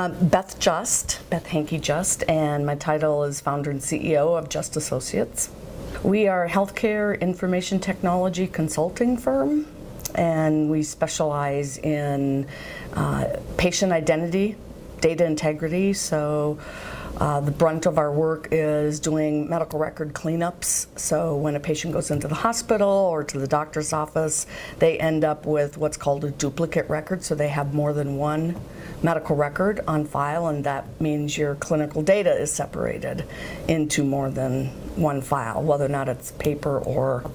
Beth Just, Beth Hankey Just, and my title is founder and CEO of Just Associates. We are a healthcare information technology consulting firm, and we specialize in patient identity, data integrity. So the brunt of our work is doing medical record cleanups. So when a patient goes into the hospital or to the doctor's office, they end up with what's called a duplicate record. So they have more than one medical record on file, and that means your clinical data is separated into more than one file, whether or not it's paper or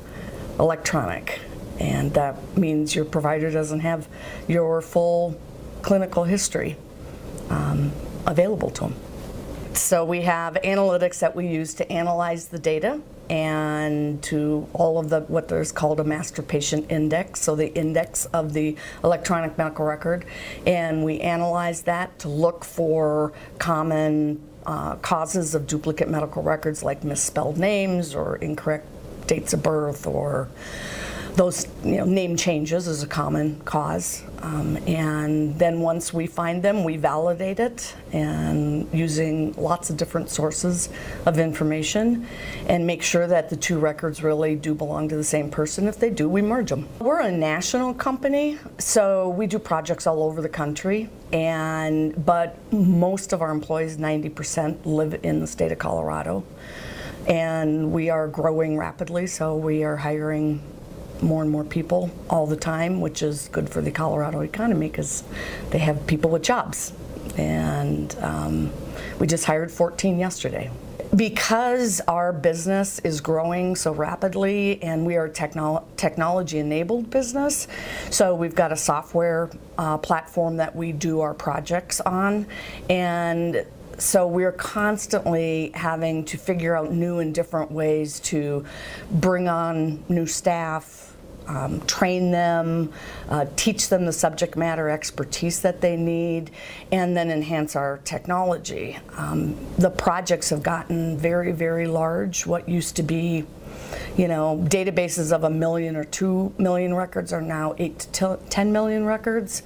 electronic. And that means your provider doesn't have your full clinical history available to them. So we have analytics that we use to analyze the data and to all of the what is called a master patient index, so the index of the electronic medical record, and we analyze that to look for common causes of duplicate medical records, like misspelled names or incorrect dates of birth, or those name changes is a common cause. And then once we find them, we validate it and using lots of different sources of information and make sure that the two records really do belong to the same person. If they do, we merge them. We're a national company, so we do projects all over the country, but most of our employees, 90%, live in the state of Colorado. And we are growing rapidly, so we are hiring more and more people all the time, which is good for the Colorado economy because they have people with jobs. And we just hired 14 yesterday. Because our business is growing so rapidly and we are a technology-enabled business, so we've got a software platform that we do our projects on, and so we're constantly having to figure out new and different ways to bring on new staff, train them, teach them the subject matter expertise that they need, and then enhance our technology. The projects have gotten very, very large. What used to be databases of 1 million or 2 million records are now 8 to 10 million records.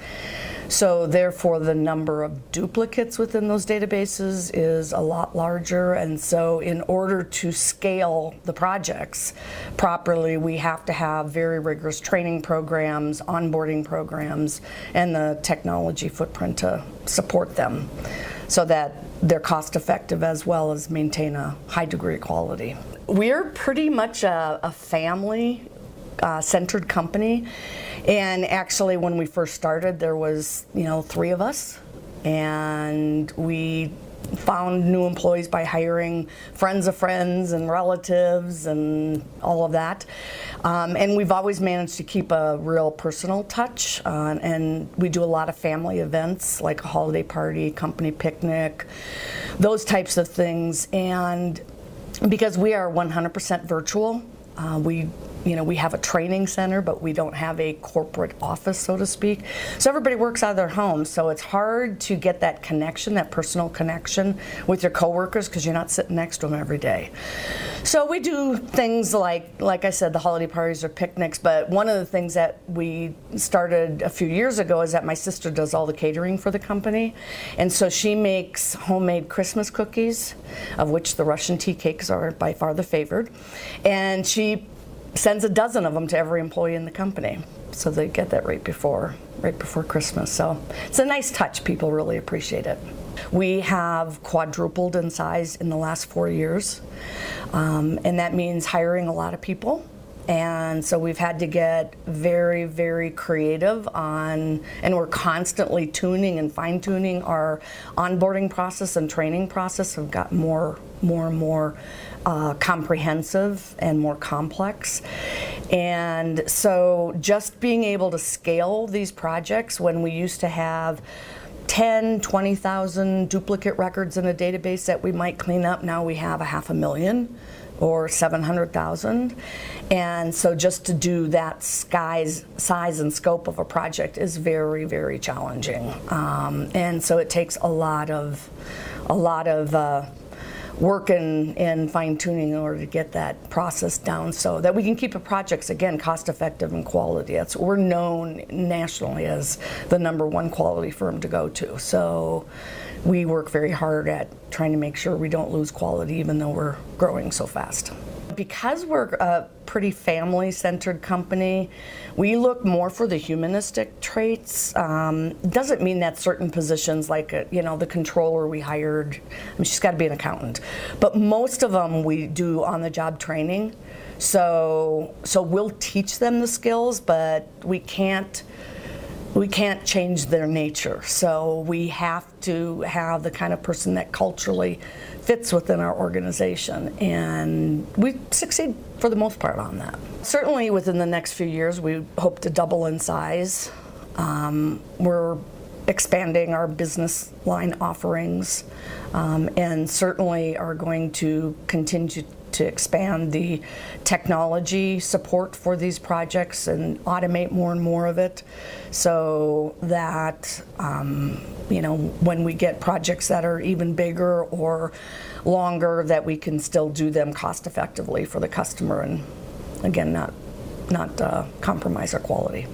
So therefore the number of duplicates within those databases is a lot larger, and so in order to scale the projects properly, we have to have very rigorous training programs, onboarding programs, and the technology footprint to support them so that they're cost effective as well as maintain a high degree of quality. We're pretty much a family centered company, and actually when we first started there was 3 of us, and we found new employees by hiring friends of friends and relatives and all of that, and we've always managed to keep a real personal touch, and we do a lot of family events like a holiday party, company picnic, those types of things. And because we are 100% virtual, we have a training center, but we don't have a corporate office, so to speak. So everybody works out of their homes, so it's hard to get that connection, that personal connection with your coworkers because you're not sitting next to them every day. So we do things like I said, the holiday parties or picnics, but one of the things that we started a few years ago is that my sister does all the catering for the company, and so she makes homemade Christmas cookies, of which the Russian tea cakes are by far the favored, and she sends a dozen of them to every employee in the company, so they get that right before Christmas. So it's a nice touch. People really appreciate it. We have quadrupled in size in the last 4 years, and that means hiring a lot of people. And so we've had to get very, very creative and we're constantly tuning and fine-tuning our onboarding process and training process. Have got more and more comprehensive and more complex. And so just being able to scale these projects when we used to have 10, 20,000 duplicate records in a database that we might clean up, now we have 500,000 or 700,000. And so just to do that size and scope of a project is very, very challenging. And so it takes a lot of work and fine-tuning in order to get that process down so that we can keep the projects, again, cost-effective and quality. We're known nationally as the #1 quality firm to go to. So we work very hard at trying to make sure we don't lose quality even though we're growing so fast. Because we're a pretty family-centered company, we look more for the humanistic traits. Doesn't mean that certain positions, like the controller we hired, she's got to be an accountant. But most of them we do on-the-job training. So we'll teach them the skills, but we can't change their nature. So we have to have the kind of person that culturally fits within our organization, and we succeed for the most part on that. Certainly within the next few years we hope to double in size. We're expanding our business line offerings, and certainly are going to continue to expand the technology support for these projects and automate more and more of it, so that when we get projects that are even bigger or longer, that we can still do them cost effectively for the customer and again not compromise our quality.